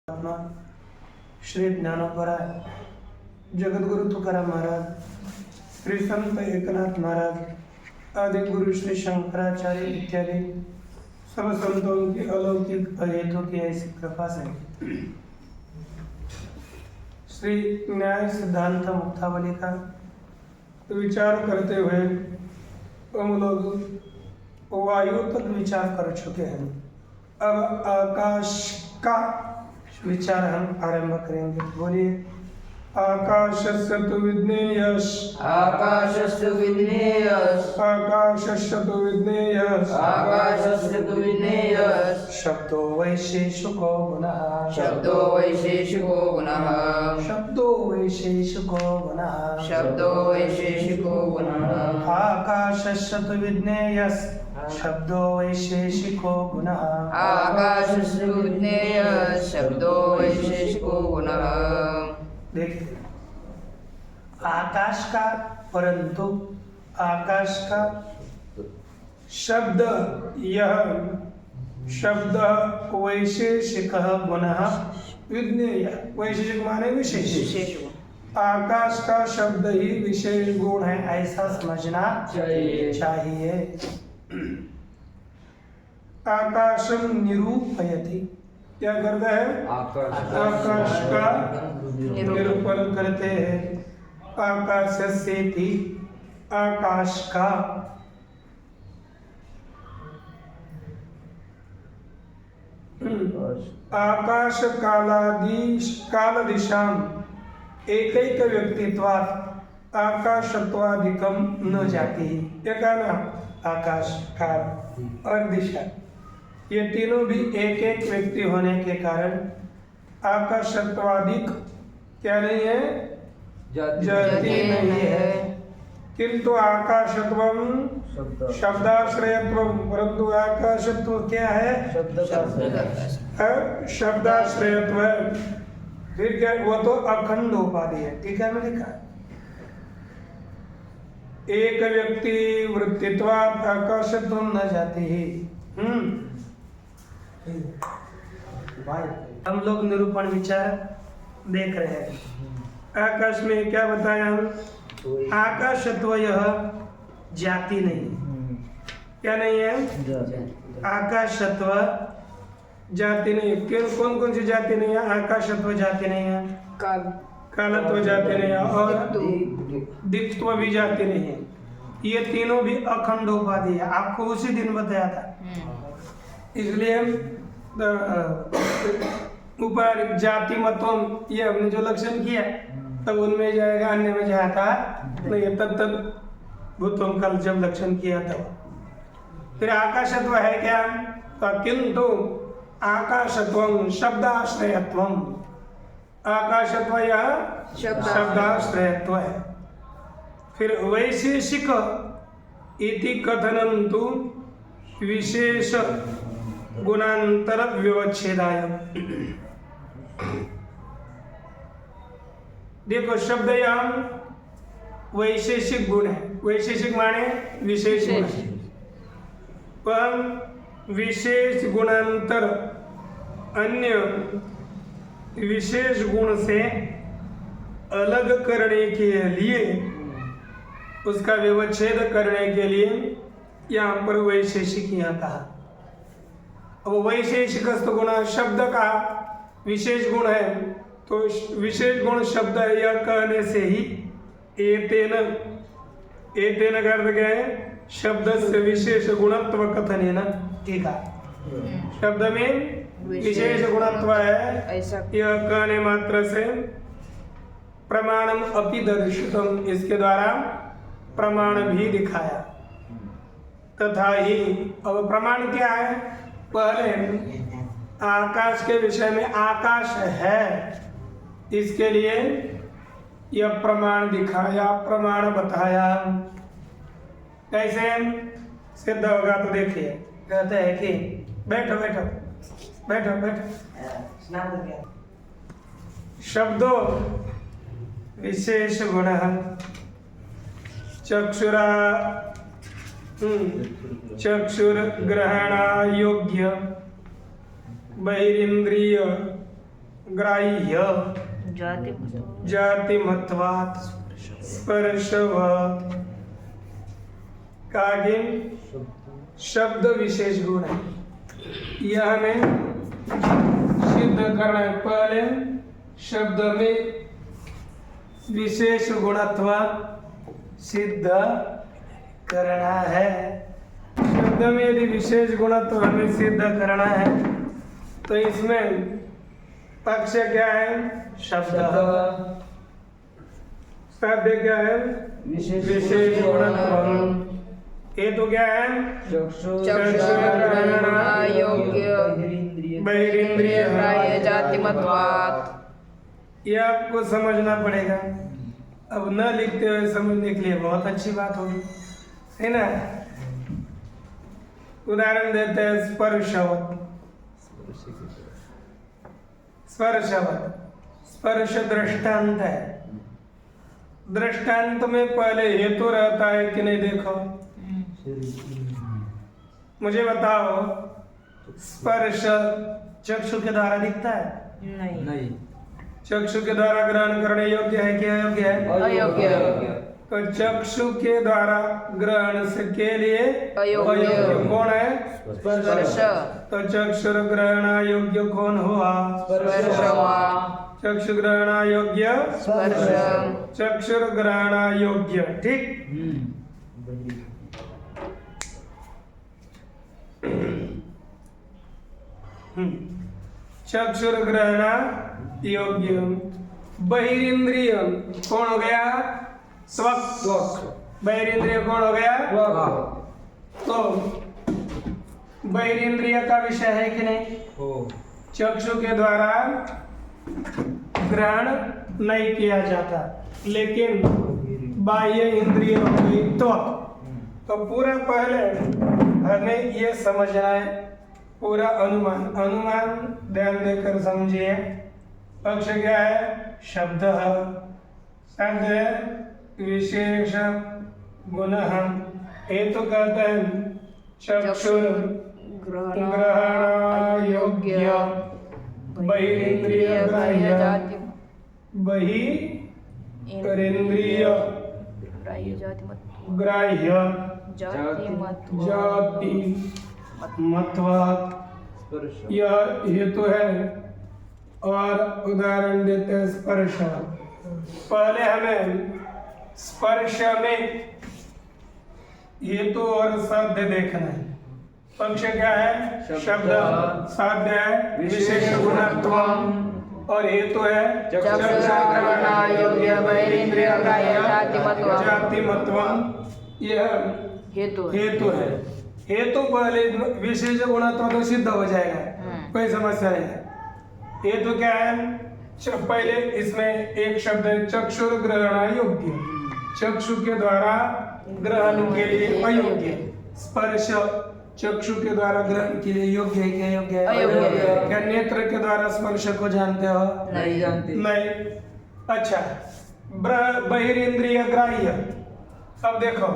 आत्मा श्री ज्ञानोबराय जगद्गुरु तुकाराम महाराज, श्री संत एकनाथ महाराज आदि गुरु श्री शंकराचार्य इत्यादि सब संतों की अलौकिक अहेतु की ऐसी कृपा से श्री न्याय सिद्धांत मुक्तावली का विचार करते हुए हम लोग वायु तक विचार कर चुके हैं। अब आकाश का विचार हम आरंभ करेंगे। बोलिए, आकाशस्य तु विज्ञेयः, आकाशस्य विज्ञेयः, आकाशस्य तु विज्ञेयः, आकाशस्य तु विज्ञेयः, शब्दो वैशेषिको गुणः, शब्दो वैशेषिको गुणः, शब्दो वैशेषिको गुणः, शब्दो वैशेषिको गुणः, आकाशस्य तु विज्ञेयः, शब्दो वैशेषिको गुणः, आकाशस्य विज्ञेयः, शब्दो वैशेषिको गुणः। देखिए, आकाश का, परंतु आकाश का शब्द, यह शब्द वैशेषिक गुणः विज्ञेय, वैशेषिक माने विशेष, आकाश का शब्द ही विशेष गुण है, ऐसा समझना चाहिए। आकाशम निरूपयति, क्या करता है? आकाश का निरूपण करते हैं। आकाश से भी, आकाश का, आकाश काल दिशाम एकैक व्यक्तित्वात् आकाशत्वाधिकम न जाती। ये कहना, आकाश, काल और दिशा, ये तीनों भी एक एक व्यक्ति होने के कारण आकाशत्वाधिक क्या नहीं है? जाति नहीं है। किंतु आकाशत्वम शब्दाश्रयत्वम, परंतु आकाशत्व क्या है? शब्दाश्रयत्व है। फिर क्या? वो तो अखंड उपाधि है। ठीक है, मैं लिखा एक व्यक्ति वृत्तित्वात् आकाशत्व न जाती है। हम लोग निरूपण विचार देख रहे हैं। आकाश में क्या बताया हम? आकाशत्व यह जाति नहीं, क्या नहीं है? आकाशत्व जाति नहीं। कौन कौन सी जाति नहीं है? आकाशत्व जाति नहीं है, कालत्व जाति नहीं है, और दिक्त्व भी जाति नहीं है। ये तीनों भी अखंड उपाधि है। आपको उसी दिन बताया था। इसलिए ऊपर जाति मतों, ये हमने जो लक्षण किया तब उनमें जाएगा, अन्य में जाता नहीं। तब भूतों कल जब लक्षण किया तब। फिर आकाशत्व है क्या? तो किंतु आकाशत्वं शब्दाश्रयत्वं, आकाशत्व यह शब्दाश्रयत्व है। फिर वैशेषिक इति कथनं तु विशेष गुणांतर व्यवच्छेदाय। देखो, शब्द यहाँ वैशेषिक गुण है। वैशेषिक माने विशेष गुण, पर विशेष गुणांतर अन्य विशेष गुण से अलग करने के लिए, उसका व्यवच्छेद करने के लिए यहाँ पर वैशेषिक यहाँ कहा। अब वैशेषिक गुण शब्द का विशेष गुण है, तो विशेष गुण शब्द यह कहने से ही एतेन का अर्थ क्या है? शब्द से विशेष गुणत्व कथनेन। ठीक है, शब्द में विशेष गुणत्व है, यह कहने मात्र से प्रमाणम अपि दर्शितम, इसके द्वारा प्रमाण भी दिखाया। तथा ही, अब प्रमाण क्या है? पहले आकाश के विषय में आकाश है, इसके लिए यह प्रमाण दिखाया, प्रमाण बताया। कैसे सिद्ध होगा? तो देखिए, कहते हैं कि बैठो बैठो बैठो बैठो। शब्दों विशेष गुण चक्षुर ग्रहण योग्य बहिरिंद्रिय ग्राह्य जातिमत्वात् स्पर्शवत् कागे शब्द विशेष गुण है। यह हमें सिद्ध करना है। पहले शब्द में विशेष गुणत्व सिद्ध करना है। शब्द में यदि विशेष गुणत्व हमें सिद्ध करना है तो इसमें पक्ष क्या है? शब्द। शब्द क्या है? विशेष गुणत्व। हेतु क्या है? बहिरिंद्रिय ग्राह्य जातिमत्वात्। ये आपको समझना पड़ेगा। अब न लिखते हुए समझने के लिए बहुत अच्छी बात होगी, है ना। उदाहरण देते हैं स्पर्शवत्। स्पर्शवत्, स्पर्श दृष्टांत है। दृष्टांत में पहले हेतु रहता है कि नहीं? देखो मुझे बताओ, स्पर्श चक्षु के द्वारा दिखता है? नहीं। चक्षु के द्वारा ग्रहण करने योग्य है कि अयोग्य है? अयोग्य। तो चक्षु के द्वारा ग्रहण से के लिए अयोग्य कौन है? स्पर्श। तो चक्षुर ग्रहण योग्य कौन हुआ? स्पर्श हुआ। चक्षु ग्रहण योग्य स्पर्श। चक्षुर ग्रहण योग्य। ठीक। चक्षुर ग्रहण योग्य। बहिरिंद्रिय कौन हो गया? त्वक। बहिरिंद्रिय कौन हो गया? तो बहिरिंद्रिय का विषय है कि नहीं? चक्षु के द्वारा ग्रहण नहीं किया जाता, लेकिन बाह्य इंद्रिय हो गई त्वक। तो पूरा पहले हमें ये समझना है, पूरा अनुमान ध्यान देकर समझिए। पक्ष क्या है? शब्द। शब्द विशेष गुण। हेतु कहते हैं चक्षुर ग्रहण योग्य बहिरिंद्रिय ग्राह्य। बहिरिंद्रिय ग्राह्य जातिमत्वात्। यह हेतु है। और उदाहरण देते हैं स्पर्श। पहले हमें स्पर्श में हेतु और साध्य देखना है। पक्ष क्या है? शब्द। साध्य है विशेष गुणत्व और हेतु है जातिमत्व। यह हेतु है। हेतु पहले विशेष गुणत्व तो सिद्ध हो जाएगा, कोई समस्या नहीं है। हेतु क्या है? पहले इसमें एक शब्द है चक्षुर ग्रहण योग्य। चक्षु के द्वारा ग्रहण के लिए अयोग्य। स्पर्श चक्षु के द्वारा ग्रहण के लिए योग्य है क्या? योग्य है। अयोग्य। क्या नेत्र के द्वारा स्पर्श को जानते हो? नहीं जानते। नहीं। अच्छा, बहिरिंद्रिय ग्राह्य। अब देखो,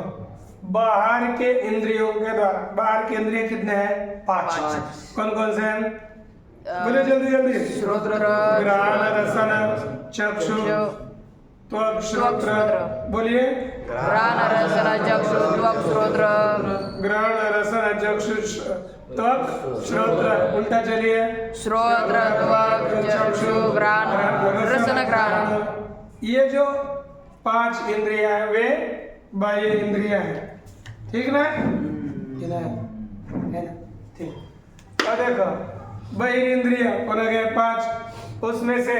बाहर के इंद्रियों के द्वारा, बाहर के इंद्रिय कितने हैं? 5। कौन कौन से हैं? बोले जल्दी जल्दी। श्रोत्र, घ्राण, रसन, चक्षु, त्वक, श्रोत्र। बोलिए। घ्राण, रसन, चक्षु, त्वक, श्रोत्र। घ्राण, रसन, चक्षु, त्वक, श्रोत्र। उल्टा चलिए। श्रोत्र, त्वक, चक्षु, घ्राण, रसन, घ्राण। ये जो 5 इंद्रियां हैं वे बाह्य इंद्रियां हैं। ठीक ना? है ना? ठीक। अब देखो, बहिरिंद्रिय कौन हो गए? 5। उसमें से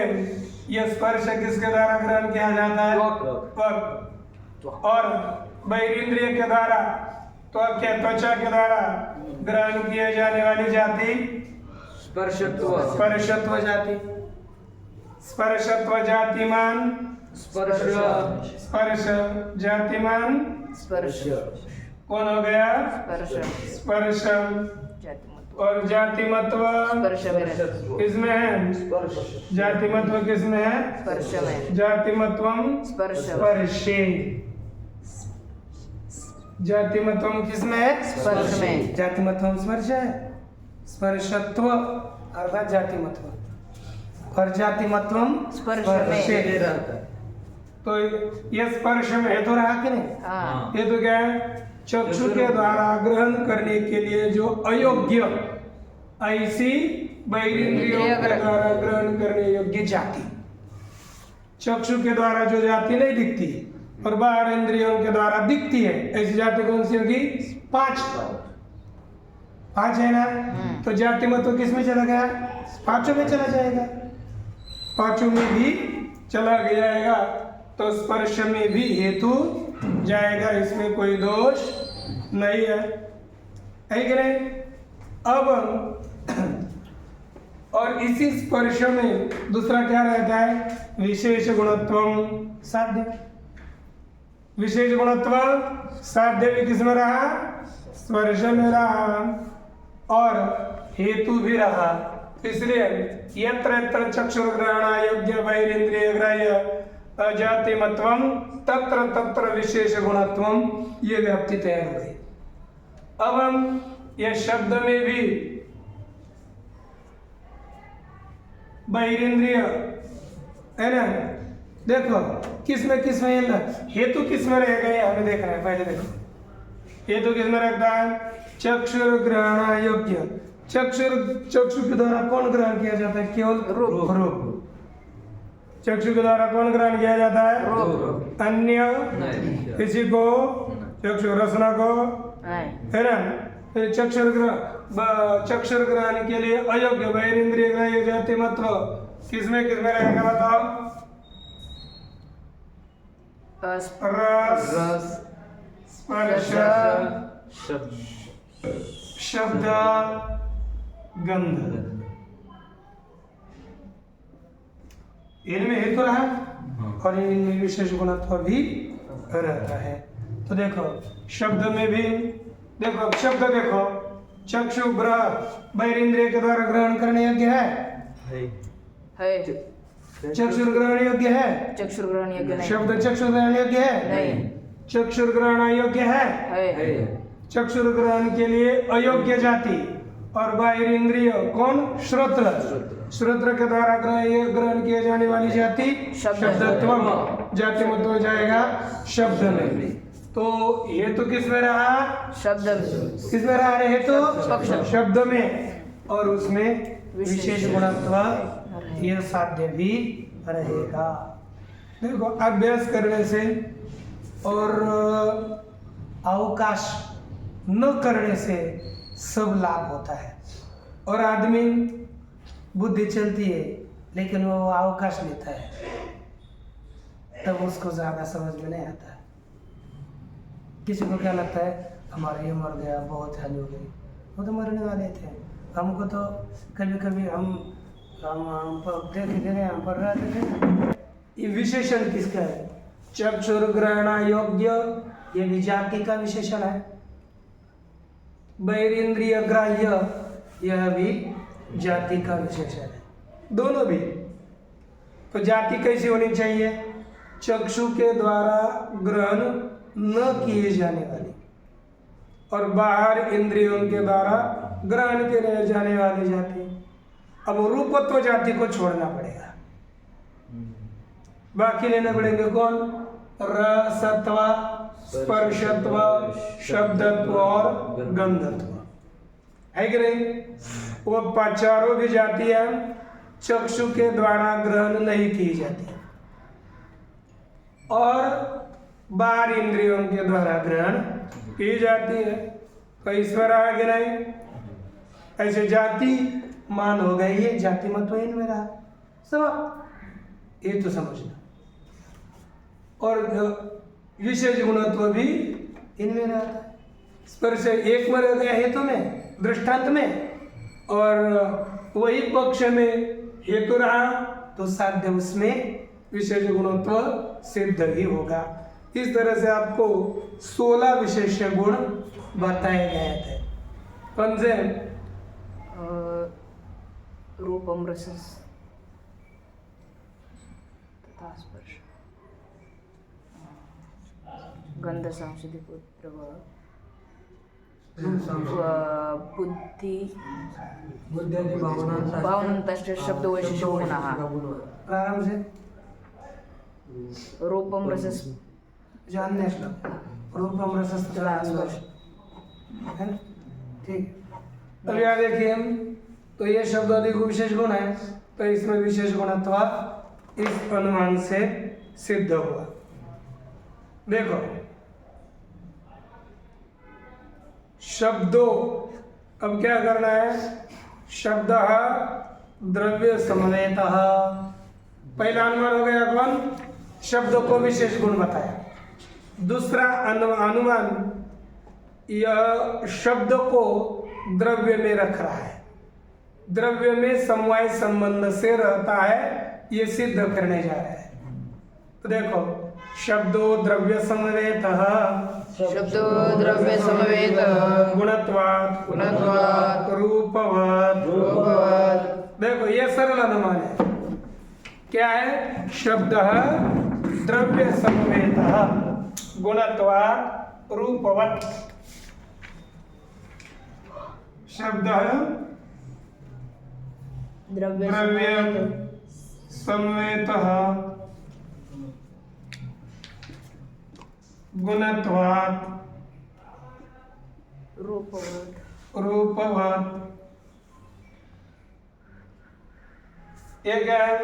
यह स्पर्श किसके द्वारा ग्रहण किया जाता है? त्वक। और बहिरिंद्रिय के द्वारा त्वक के त्वचा के द्वारा ग्रहण किए जाने वाली जाति स्पर्शत्व जाति। स्पर्शत्व जातिमान स्पर्श जातिमान स्पर्श। कौन हो गया? स्पर्श। और जातिमत्व किसमें है? जातिमत्व किसमें है? स्पर्श में। जातिमत्वम स्पर्शे। जातिमत्वम किसमें है? स्पर्श में। जातिमत्वम स्पर्श है। स्पर्शत्व अर्थात जातिमत्व। और जातिमत्वम स्पर्श में। स्पर्शे। रहता है। तो ये स्पर्श में हेतु रहा कि नहीं? हाँ ये तो क्या है? चक्षु के द्वारा ग्रहण करने के लिए जो अयोग्य, ऐसी बहिरेंद्रियों के द्वारा ग्रहण करने योग्य जाति, चक्षु के द्वारा जो जाति नहीं दिखती और बाहर इंद्रियों के द्वारा दिखती है, ऐसी जाति कौन सी होगी? 5 है ना? तो जाति मत किस में चला गया? 5 में चला जाएगा, 5 में भी चला जाएगा। तो स्पर्श में भी हेतु जाएगा, इसमें कोई दोष नहीं है कि नहीं? अब और इसी स्पर्श में दूसरा क्या रहता है? विशेष गुणत्वम साध्य। विशेष गुणत्व साध्य भी किसमें रहा? स्पर्श में रहा और हेतु भी रहा। इसलिए यत्र यत्र चक्षुर्ग्रहण योग्य बहिरेंद्रिय ग्राह्य अजातिमत्वम तत्र तत्र विशेष गुणत्वम, ये व्याप्ति तैयार हो गई। अब हम ये शब्द में भी बहिरेंद्रिय है ना, देखो किसमें हेतु किसमें रहेगा, ये हमें देखना है। पहले देखो हेतु किसमें रहता है? चक्षुर्ग्रहण योग्य। चक्षु के द्वारा कौन ग्रहण किया जाता है? केवल रूप। चक्षु के द्वारा कौन ग्रहण किया जाता है? रूप। अन्य किसी को चक्षु रसना को है ना। फिर चक्षुर ग्रहण के लिए अयोग्य बहिरेंद्रिय ग्राह्य जातिमत्व किसमें रहेगा बताओ? रस, स्पर्श, शब्द, गंध, इनमें हेतु रहा और इनमें विशेष गुणत्व भी रहता है। तो देखो शब्द में भी देखो, शब्द देखो, चक्षु बहिरेंद्रिय के द्वारा ग्रहण करने योग्य है। चक्षुर ग्रहण योग्य है? चक्षुर ग्रहण योग्य नहीं। शब्द चक्षुर ग्रहण योग्य है? नहीं। चक्षुर ग्रहण योग्य है? चक्षुर ग्रहण के लिए अयोग्य जाति और बाहिर इंद्रिय कौन? श्रोत्र। श्रोत्र के द्वारा ग्रहण किए जाने वाली जाति शब्दत्व, जाति मत हो जाएगा शब्द में। तो हेतु किस में रहा? शब्द। किस में रहा? हेतु शब्द में, और उसमें विशेष गुणत्व यह साध्य भी रहेगा। देखो अभ्यास करने से और अवकाश न करने से सब लाभ होता है। और आदमी बुद्धि चलती है लेकिन वो अवकाश लेता है, तब उसको ज्यादा समझ में नहीं आता है। किसी को क्या लगता है हमारा ये मर गया, बहुत हानि हो गई, वो तो मरने वाले थे। हमको तो कभी कभी हम देखे हम पढ़ रहे थे। ये विशेषण किसका है? चक्षुर ग्रहण योग्य, ये भी जाति का विशेषण है। बहिरेंद्रिय ग्राह्य, यह भी जाति का विशेषण है, दोनों भी। तो जाति कैसी होनी चाहिए? चक्षु के द्वारा ग्रहण न किए जाने वाली और बाहर इंद्रियों के द्वारा ग्रहण किए जाने वाली जाति। अब रूपत्व जाति को छोड़ना पड़ेगा, बाकी लेने पड़ेंगे कौन? रसत्व, स्पर्शत्व, शब्दत्व और गंधत्व, है कि नहीं? वो चारों भी जातियां चक्षु के द्वारा ग्रहण नहीं की जाती और बाहर इंद्रियों के द्वारा ग्रहण की जाती है। तो ईश्वर आगे नहीं, ऐसे जाति मान हो गई है, जाति मत इनमें रहा सब, ये तो समझना। और विशेष गुणत्व भी इनमें रहता है। स्पर्श एक में रह गया हेतु में, दृष्टांत में, और वही पक्ष में हेतु रहा तो साध्य उसमें विशेष गुणत्व सिद्ध ही होगा। इस तरह से आपको 16 विशेष गुण बताए गए थे। कौन से? रूपम, रसस तथा स्पर्श, गंध, सांस्कृतिक प्रभाव, बुद्धी बुद्ध्यादी भावनांतश्च शब्द वैशिष्ट्य गुणः प्रारंभ से रूपम रसस जानने श्लोक रूपम रसस्पर्श है ना? ठीक। अब यहाँ देखिए हम, तो ये शब्द आदि को विशेष गुण है, तो इसमें विशेष गुणत्व इस अनुमान से सिद्ध हुआ। देखो शब्दों, अब क्या करना है, शब्द द्रव्य समवेतः, पहला अनुमान हो गया कौन, शब्द को विशेष गुण बताया। दूसरा अनुमान, यह शब्द को द्रव्य में रख रहा है, द्रव्य में समवाय संबंध से रहता है, ये सिद्ध करने जा रहे हैं। तो देखो शब्दो द्रव्य समवेतः, शब्दो द्रव्य समवेत गुणत्वात् रूपवत्। देखो ये सरल अनुमान है। क्या है, शब्द द्रव्य समवेतः गुणत्वात् रूपवत्। शब्द द्रव्य समवेतः गुणत्वात् रूपवत्। ये क्या है,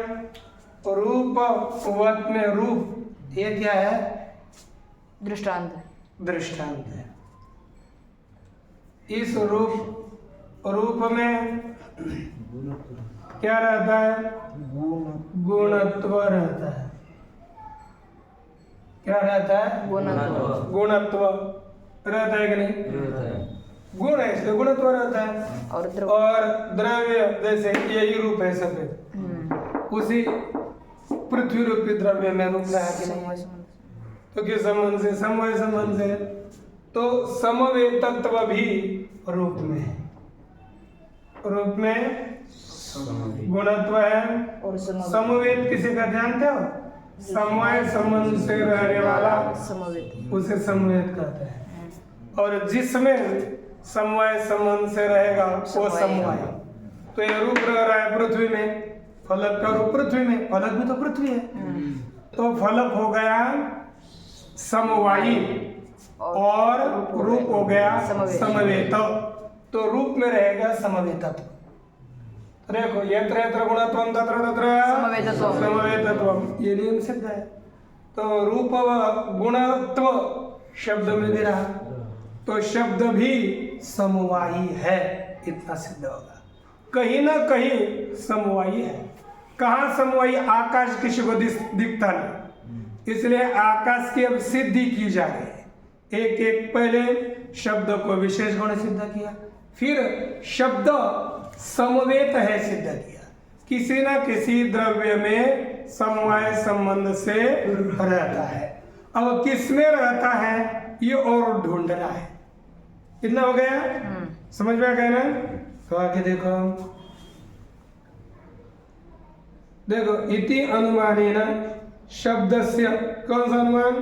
रूपवत् में रूप, ये क्या है, दृष्टांत दृष्टांत है। इस रूप में क्या रहता है, गुणत्व रहता है। क्या रहता है, गुणत्व रहता है कि नहीं, गुण है इसलिए गुणत्व रहता है। और द्रव्य जैसे यही रूप है सफेद, उसी पृथ्वी रूपी द्रव्य में रूप रहा कि नहीं, तो किस संबंध से, समवाय संबंध से। तो समवेतत्व भी रूप में है, रूप में गुणत्व है। और समवेत किसे का जानते हो, समवाय संबंध से रहने वाला, समवेत उसे समवेत कहते हैं। और जिसमें समवाय संबंध से रहेगा वो समवाय। तो ये रूप रह रहा है पृथ्वी में, फलक का रूप पृथ्वी में, फलक भी तो पृथ्वी है, तो फलक हो गया समवायी और रूप हो गया समवेत। तो रूप में रहेगा समवेतत्व। देखो यत्र यत्र गुणत्वं तत्र तत्र समवेतत्वं, ये नियम सिद्ध है। तो रूप व गुणत्व शब्द में भी रहा, तो शब्द भी समवायी है, इतना सिद्ध होगा। कहीं ना कहीं समवायी है। कहाँ समवायी, आकाश किसी को दिखता नहीं, इसलिए आकाश की अब सिद्धि की जा रही है। एक एक पहले शब्द को विशेष गुण सिद्ध किया, फिर शब्द समवेत है सिद्ध किया। किसी न किसी द्रव्य में समवाय संबंध से रहता है। अब किस में रहता है ये और ढूंढ रहा है। कितना हो गया, समझ में आ गया ना। तो आगे देखो इति अनुमानेन शब्दस्य, कौन सा अनुमान,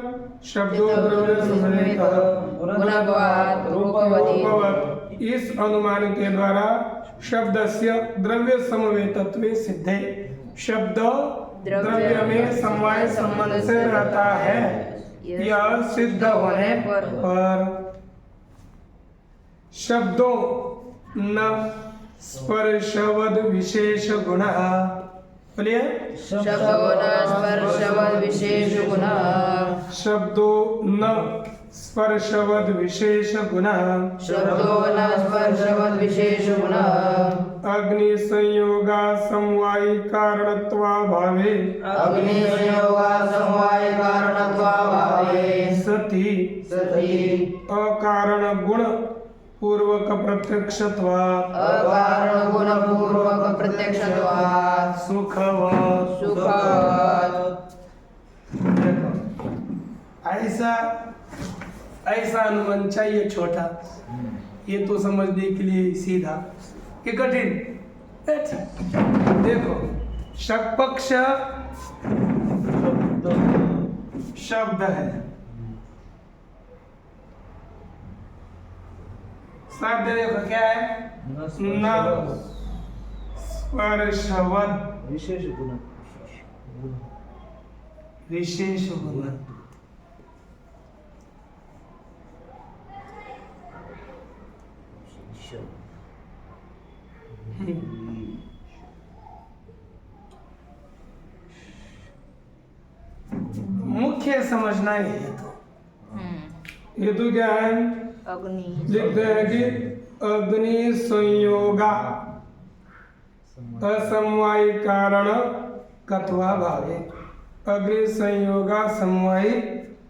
शब्दो द्रव्य समवेतः गुणत्वात् रूपवत्। इस अनुमान के द्वारा शब्दस्य द्रव्य समवेतत्व सिद्धे, शब्द द्रव्य में समवाय संबंध से रहता है, यह सिद्ध होने पर शब्दों न स्पर्शवद विशेष गुणः, बोलिए शब्दो न स्पर्शवद विशेष गुणः, शब्दो न स्पर्शवद विशेष गुणः, शब्दो न स्पर्शवद विशेष गुणः, अग्नि संयोगा समवायी कारणत्वाभावे, अग्नि संयोगा समवाय कारणत्वाभावे, सति अकारण गुण पूर्वक प्रत्यक्षत्वात्, अकारण गुण पूर्वक प्रत्यक्षत्वात्, सुखवत्। देखो ऐसा अनुमान चाहिए छोटा, ये तो समझने के लिए सीधा कि कठिन। देखो पक्ष शब्द है, साध्य देखो क्या है न स्पर्शवत विशेष गुण विशेष गुण मुख्य समझना है ये तो क्या है अग्नि लिखते हैं कि अग्नि संयोगा असमवायी कारण कत्वा भावे अग्नि संयोगा समवायी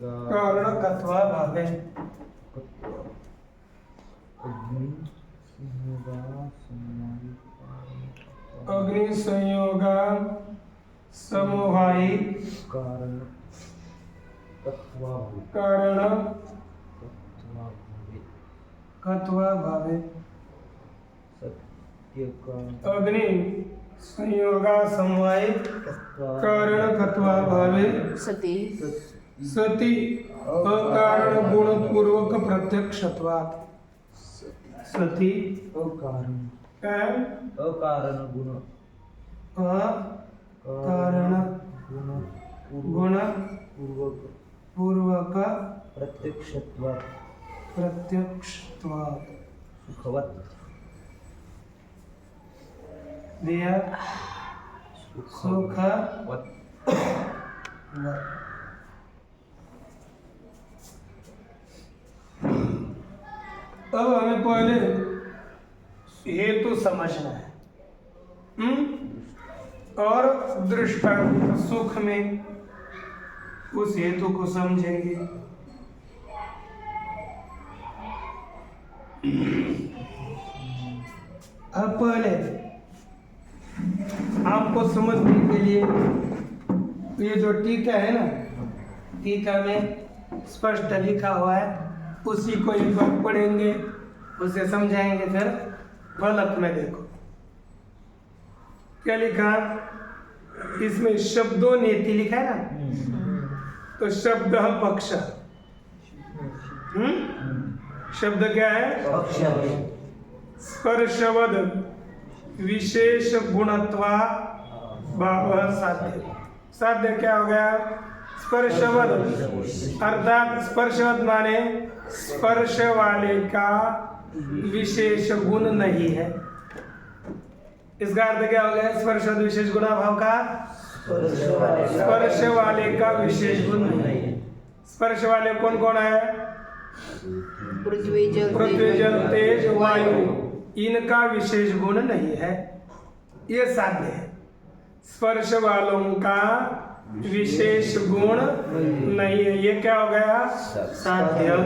कारण कत्वा भावे अग्नि संयोगा समवायी कारण कारण कत्वा भावे सत्य का अग्नि संयोगा समवायी कारण कत्वा भावे सती सती अकारण गुण पूर्वक प्रत्यक्षत्वात् सती अकारण अकारण गुण गुण पूर्वक पूर्वक प्रत्यक्षत्वात् प्रत्यक्षत्वात् सुखवत् दिया सुख अब हमें पहले हेतु समझना है और दृष्टांत सुख में उस हेतु को समझेंगे। अब पहले आपको समझने के लिए ये जो टीका है ना, टीका में स्पष्ट लिखा हुआ है, उसी को एक बार पढ़ेंगे, उसे समझाएंगे। फिर फलक में देखो क्या लिखा, इसमें शब्दों नेति लिखा है ना, तो शब्द पक्ष शब्द क्या है पक्ष स्पर्शवद विशेष गुणत्वा भाव साध्य। साध्य क्या हो गया स्पर्शवद, अर्थात स्पर्शवद माने स्पर्श वाले का विशेष गुण नहीं है। इसका अर्थ क्या हो गया स्पर्शवद विशेष गुणाभाव का स्पर्श वाले का विशेष गुण नहीं है। स्पर्श वाले कौन कौन है पृथ्वी जल तेज वायु, इनका विशेष गुण नहीं है, ये साध्य है। स्पर्श वालों का विशेष गुण नहीं है, ये क्या हो गया साध्य।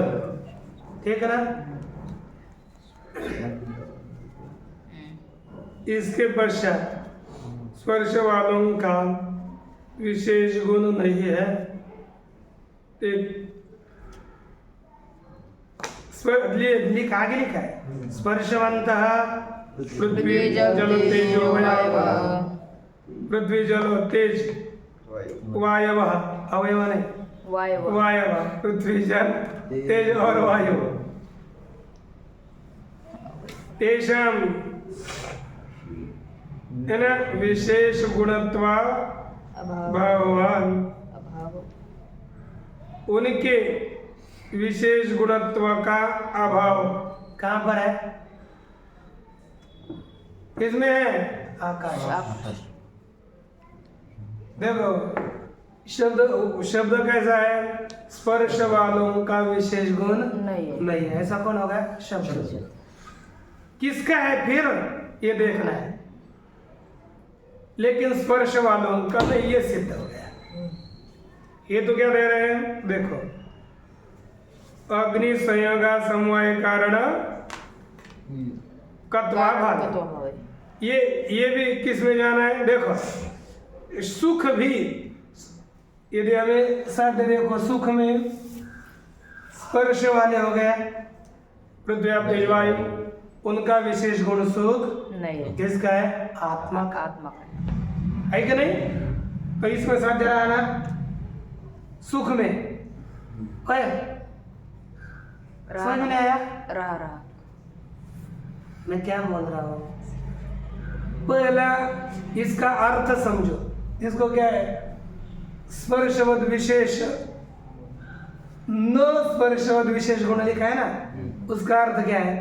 ठीक है ना। इसके पश्चात स्पर्श वालों का विशेष गुण नहीं है, लिखा आगे लिखा है स्पर्शवंतः पृथ्वी जल तेजो वायवः, पृथ्वी जल तेज वायवः, अवयव नहीं वायवः, पृथ्वी जल तेज और वायु, तेषां है ना विशेष गुणत्वा भावान, उनके विशेष गुणत्व का अभाव कहाँ पर है, किसमें है आकाश। देखो शब्द कैसा है स्पर्श वालों का विशेष गुण नहीं है, ऐसा कौन होगा शब्द। किसका है फिर ये देखना है, लेकिन स्पर्श वालों का नहीं, ये सिद्ध हो गया। ये तो क्या दे रहे हैं देखो, अग्नि संयोगा समवाय कारण कत्वा भाव, ये भी किस में जाना है देखो। सुख भी यदि हमें साध्य देखो, सुख में स्पर्श वाले हो गए पृथ्वी आप तेज वायु, उनका विशेष गुण सुख नहीं, किसका है आत्मा का, आत्मा है कि नहीं। तो इसमें साध्य रहा ना सुख में है, समझ में नहीं आया रहा मैं क्या बोल रहा हूँ? पहला इसका अर्थ समझो। इसको क्या है? स्पर्शवद विशेष, न स्पर्शवद विशेष गुण लिखा है ना, उसका अर्थ क्या है?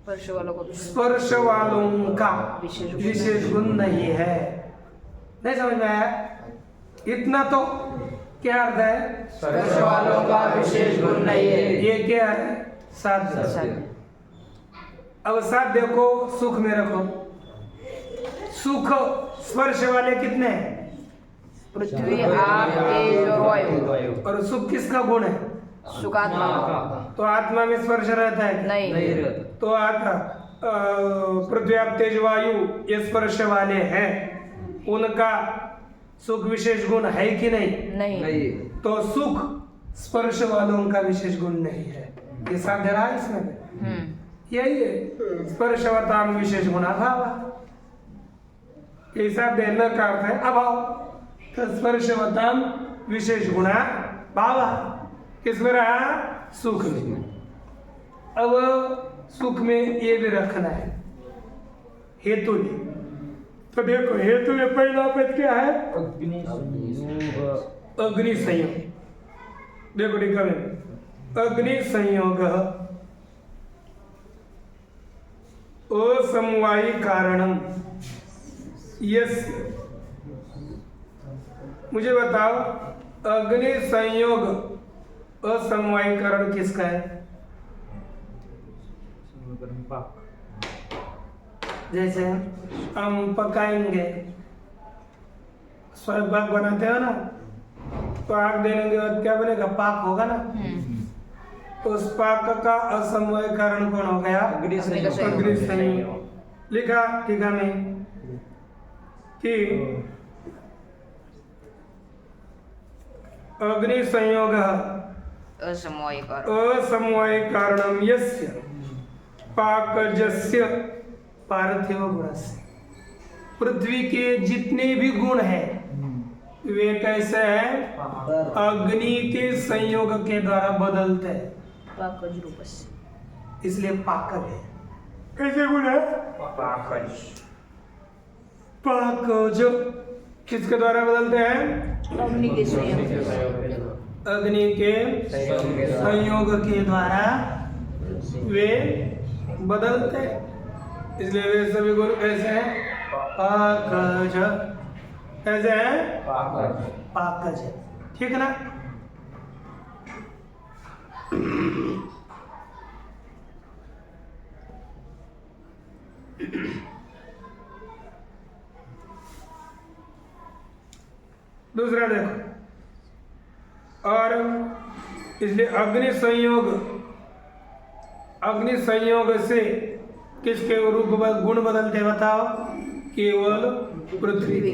स्पर्श वालों को स्पर्श वालों का विशेष गुण नहीं है। नहीं समझ में आया? इतना तो क्या अर्थ है? स्पर्श वालों का विशेष गुण नहीं है। ये क्या है? साध्य। अब साध्य को सुख में रखो। सुख स्पर्श वाले कितने हैं? पृथ्वी, आग, तेज और वायु। और सुख किसका गुण है? सुखात्मा। तो आत्मा में स्पर्श रहता है? नहीं। तो पृथ्वी, आप, तेज, वायु ये स्पर्श वाले हैं, उनका सुख विशेष गुण है कि नहीं? तो सुख स्पर्श वालों का विशेष गुण नहीं है। ये साध्य रहा इसमें। यही है स्पर्शवताम विशेष गुणाभाव। ये साध्य न का अर्थ है अभाव। तो स्पर्शवताम विशेष गुणा भाव किसमें रहा? सुख में। अब सुख में ये भी रखना है हेतु ने। तो देखो हेतु में पहला पद क्या है? अग्नि संयोग। देखो टीका में अग्नि संयोग असमवायी कारणम यस्य। मुझे बताओ अग्नि संयोग असमवायी कारण किसका है? जैसे हम पकाएंगे, स्वयं बनाते हो ना, तो आग देने के बाद क्या बनेगा? पाक होगा ना। तो उस पाक का असमवाय कारण कौन हो गया? अग्नि संयोग। लिखा टीका में कि अग्नि संयोग असमवाय कारणम यस्य पाकजस्य पार्थिव गुणस्य। पृथ्वी के जितने भी गुण हैं वे कैसे हैं? अग्नि के संयोग के द्वारा बदलते हैं, पाकज रूप से। इसलिए पाकज है। कैसे गुण है? पाकज किसके द्वारा बदलते हैं? अग्नि के संयोग। अग्नि के संयोग के द्वारा वे बदलते हैं। इसलिए वे सभी गुण कैसे हैं? पाकज। कैसे हैं? पाकज है। ठीक है ना? दूसरा देखो, और इसलिए अग्नि संयोग से किसके रूप गुण बदलते बताओ? केवल पृथ्वी के।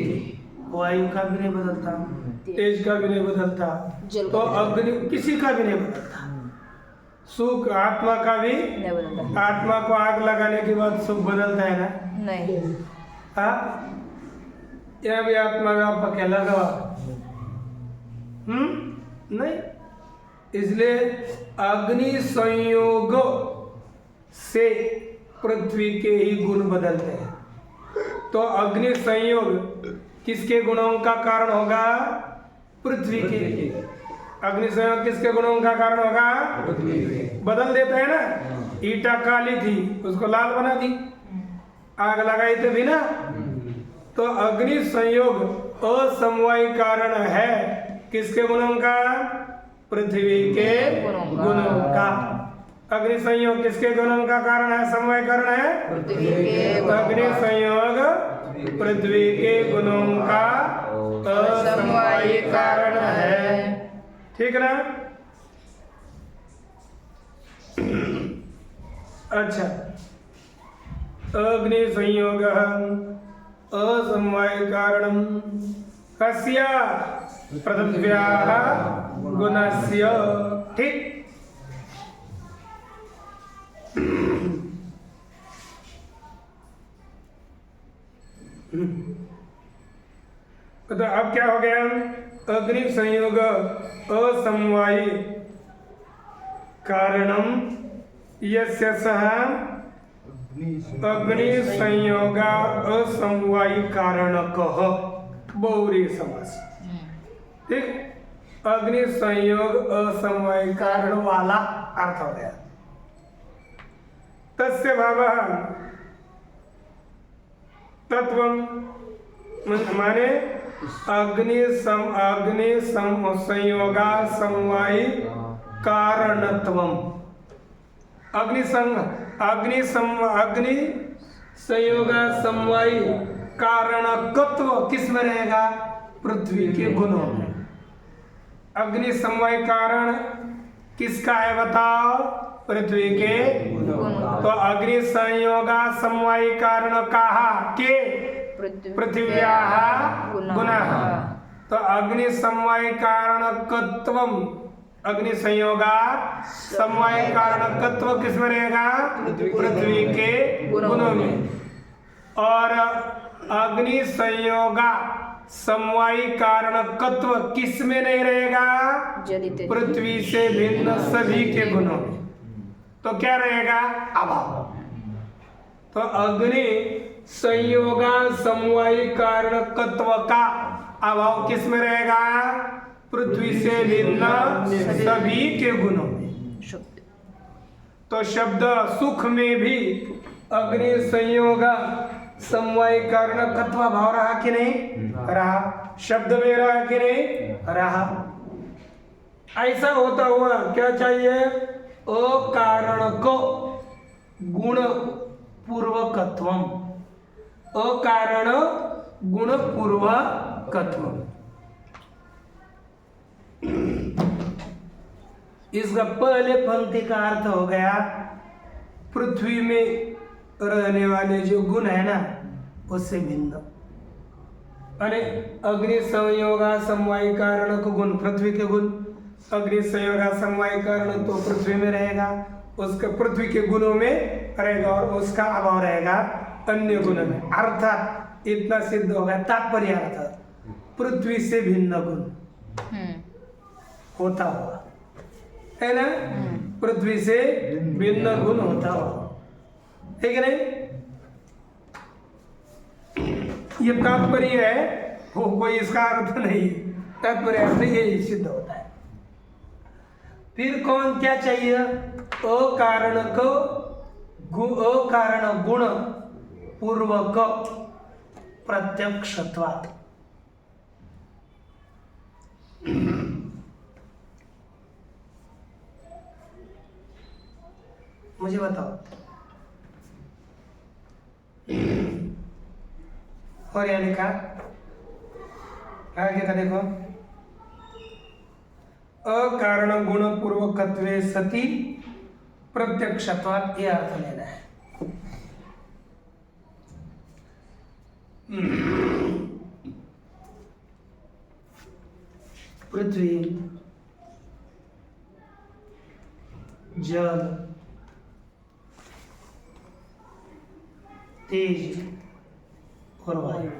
वायु का भी नहीं बदलता, तेज का भी नहीं बदलता, तो अग्नि किसी का भी नहीं बदलता। सुख आत्मा का भी नहीं बदलता। आत्मा को आग लगाने के बाद सुख बदलता है ना? नहीं। हाँ, यह भी आत्मा में आप अकेला गवा। नहीं। इसलिए अग्नि संयोग से पृथ्वी के ही गुण बदलते हैं। तो अग्नि संयोग किसके गुणों का कारण होगा? पृथ्वी के। अग्नि संयोग किसके गुणों का कारण होगा? बदल देता है ना। ईटा काली थी, उसको लाल बना दी, आग लगाई तो भी ना। तो अग्नि संयोग असमवायी कारण है किसके गुणों का? पृथ्वी के गुणों का। अग्नि संयोग किसके गुणों का कारण है? समवाय कारण है पृथ्वी के। अग्नि संयोग पृथ्वी के गुणों का असमवायी कारण है। ठीक ना? अच्छा, अग्नि संयोग असमवाय कारणम कस्य? पृथिव्याः गुणस्य। ठीक। तो अब क्या हो गया? अग्नि संयोग असमवायी कारणम यस्य सः अग्नि संयोगा असमवायी कारणकः बहुरी समास। ठीक, अग्नि संयोग असमवायी कारण वाला अर्थ हो गया। तस्य भावः तत्वम माने अग्नि संयोगा समवायी कारणत्वम। अग्नि संयोगा समवायी कारणकत्व किस में रहेगा? पृथ्वी के गुणों में। अग्नि समवायी कारण किसका है बताओ? पृथ्वी के गुणों। तो अग्नि संयोगा समवायी कारण कहा के पृथिव्याः गुणः। तो अग्नि समवायी कारणकत्वम, अग्नि संयोगा समवायी कारणकत्व किस में रहेगा? पृथ्वी के गुणों में। और अग्नि संयोगा समवायी कारणकत्व किस में नहीं रहेगा? पृथ्वी से भिन्न सभी के गुणों में। तो क्या रहेगा? अभाव। तो अग्नि संयोगा समवायी कारणकत्व का अभाव किस में रहेगा? पृथ्वी से भिन्न सभी के गुणों में। तो शब्द सुख में भी अग्नि संयोगा समवायी कारणकत्व भाव रहा कि नहीं? रहा। शब्द में रहा कि नहीं? रहा। ऐसा होता हुआ क्या चाहिए? अकारण को गुण पूर्वकत्वम, अकारण गुण पूर्वकत्वम। इसका पहले पंक्ति का अर्थ हो गया पृथ्वी में रहने वाले जो गुण है ना उससे भिन्न। अरे अग्नि संयोगा समवायी कारण को गुण पृथ्वी के गुण, अग्नि संयोगा समवायी कारण तो पृथ्वी में रहेगा, उसका पृथ्वी के गुणों में रहेगा और उसका अभाव रहेगा अन्य गुणों में। अर्थात इतना सिद्ध होगा, तात्पर्य अर्थ पृथ्वी से भिन्न गुण होता हुआ है ना, पृथ्वी से भिन्न गुण होता हुआ, ठीक है नहीं? ये तात्पर्य है, वो कोई इसका अर्थ नहीं, तात्पर्य अर्थ यही सिद्ध होता है। फिर कौन क्या चाहिए? अकारण को अकारण गुण पूर्वक प्रत्यक्षत्वात्। मुझे बताओ, और या लिखा आगे का देखो, अकारण गुण पूर्वकत्वे सति प्रत्यक्षत्वात्, ये अर्थ लेना है। पृथ्वी, जल, तेज और वायु,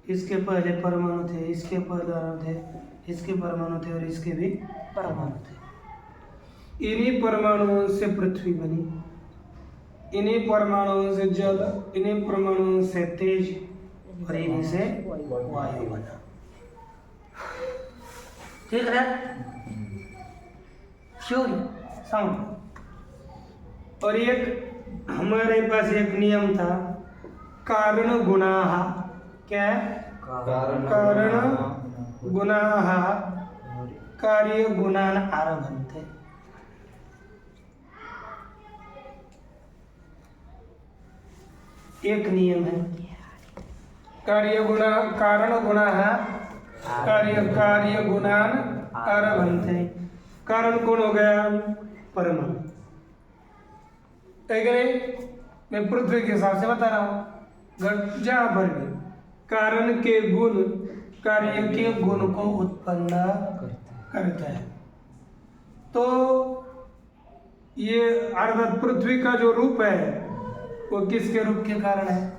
इसके पहले परमाणु थे, इसके परमाणु थे, इसके परमाणु थे और इसके भी परमाणु थे। इन्हीं परमाणुओं से पृथ्वी बनी, इन्हीं परमाणुओं से जल, इन्हीं परमाणुओं से तेज और इन्हीं से वायु बना। ठीक है? क्यों साउंड। और एक हमारे पास एक नियम था, कारण गुणाः, क्या है? कारण गुणाः कार्य गुणान आरभन्ते। एक नियम है, कार्य गुणा कारण गुणाः कार्य गुणान आरभन्ते। कारण कौन हो गया? परमाणु, ठीक है? मैं पृथ्वी के हिसाब से बता रहा हूँ, जहाँ पर भी कारण के गुण कार्य के गुण को उत्पन्न करता है। तो ये अर्थात पृथ्वी का जो रूप है वो किसके रूप के कारण है?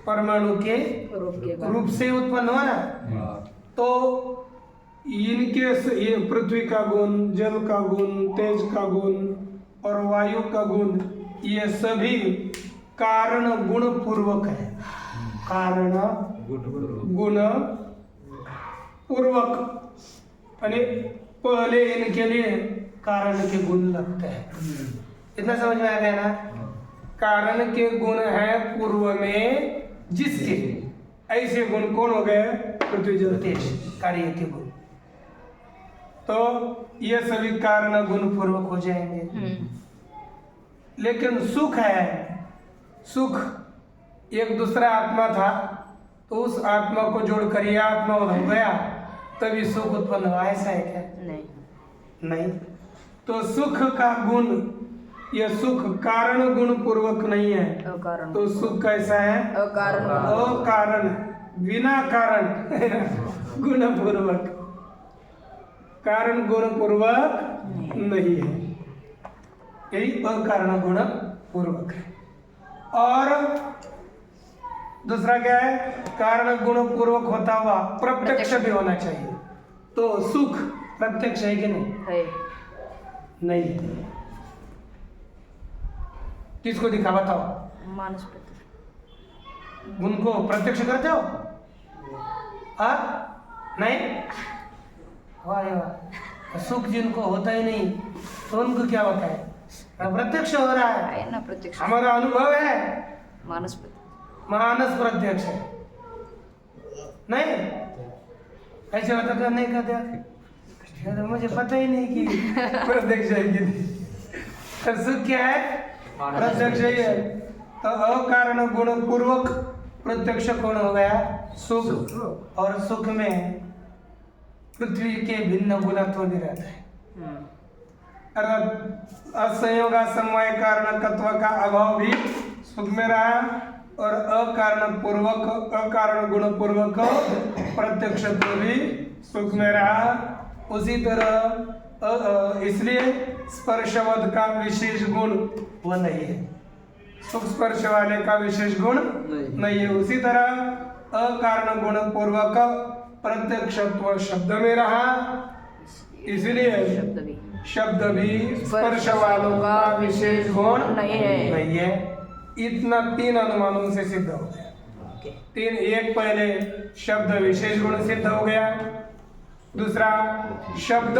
परमाणु के रूप से उत्पन्न हुआ ना। तो ये पृथ्वी का गुण, जल का गुण, तेज का गुण और वायु का गुण, ये सभी कारण गुण पूर्वक है। कारण गुण पूर्वक, यानी पहले इनके लिए कारण के गुण लगते हैं। इतना समझ में आ गया ना? कारण के गुण है पूर्व में जिसके, ऐसे गुण कौन हो गए? पृथ्वी जल तेज, कार्य के गुण। तो ये सभी कारण गुण पूर्वक हो जाएंगे। लेकिन सुख है, सुख एक दूसरा आत्मा था, तो उस आत्मा को जोड़कर यह आत्मा हो गया, तभी सुख उत्पन्न हुआ। ऐसा है क्या? नहीं। तो सुख का गुण, यह सुख कारण गुण पूर्वक नहीं है। अकारण। तो सुख कैसा है? अकारण, बिना कारण गुण पूर्वक। कारण गुण पूर्वक नहीं है, यही अकारण गुण पूर्वक है। और दूसरा क्या है? कारण गुण पूर्वक होता हुआ प्रत्यक्ष भी होना चाहिए। तो सुख प्रत्यक्ष है कि नहीं? है। नहीं। किसको दिखा बताओ? मानस प्रत्यक्ष। उनको प्रत्यक्ष करते हो? हाँ? नहीं? वाह वाह। सुख जिनको होता ही नहीं, तो उनको क्या होता है? प्रत्यक्ष हो रहा है ना, प्रत्यक्ष। हमारा अनुभव है, मानस प्रत्यक्ष। मानस प्रत्यक्ष है। नहीं ऐसे होता तो नहीं कहते, तो मुझे पता ही नहीं कि प्रत्यक्ष है कि नहीं। तो सुख क्या है? प्रत्यक्ष ही है। तो अकारण गुण पूर्वक प्रत्यक्ष कौन हो गया? सुख। और सुख में पृथ्वी के भिन्न गुणत्व भी रहता है। अर्थात असंयोग समवाय कारणकत्व का अभाव भी सुख में रहा, और अकारण पूर्वक, अकारण गुण पूर्वक प्रत्यक्षत्व भी सुख में रहा। उसी तरह इसलिए स्पर्शवद का विशेष गुण वो नहीं है, सुख स्पर्श वाले का विशेष गुण नहीं है। उसी तरह अकारण गुण पूर्वक प्रत्यक्षत्व शब्द में रहा, इसलिए शब्द भी स्पर्श वालों का विशेष गुण नहीं है। इतना तीन अनुमानों से सिद्ध हो गया। तीन, एक पहले शब्द विशेष गुण सिद्ध हो गया, दूसरा शब्द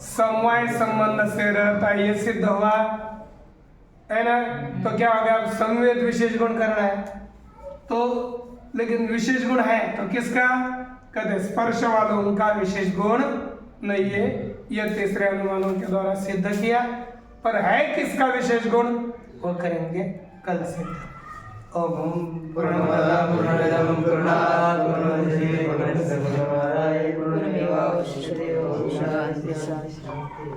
समवाय संबंध से रहता है, ये सिद्ध हुआ है ना। तो क्या हो गया? अब संवेद विशेष गुण करना है, तो लेकिन विशेष गुण है तो किसका? कहते स्पर्श वालों उनका विशेष गुण नहीं है। यह तीसरे अनुमानों के द्वारा सिद्ध किया, पर है किसका विशेष गुण वो करेंगे कल सिद्ध। ओम पूर्णमदः पूर्णमिदं पूर्णात् पूर्णमुदच्यते पूर्णस्य पूर्णमादाय पूर्णमेवावशिष्यते। ओम शांति शांति।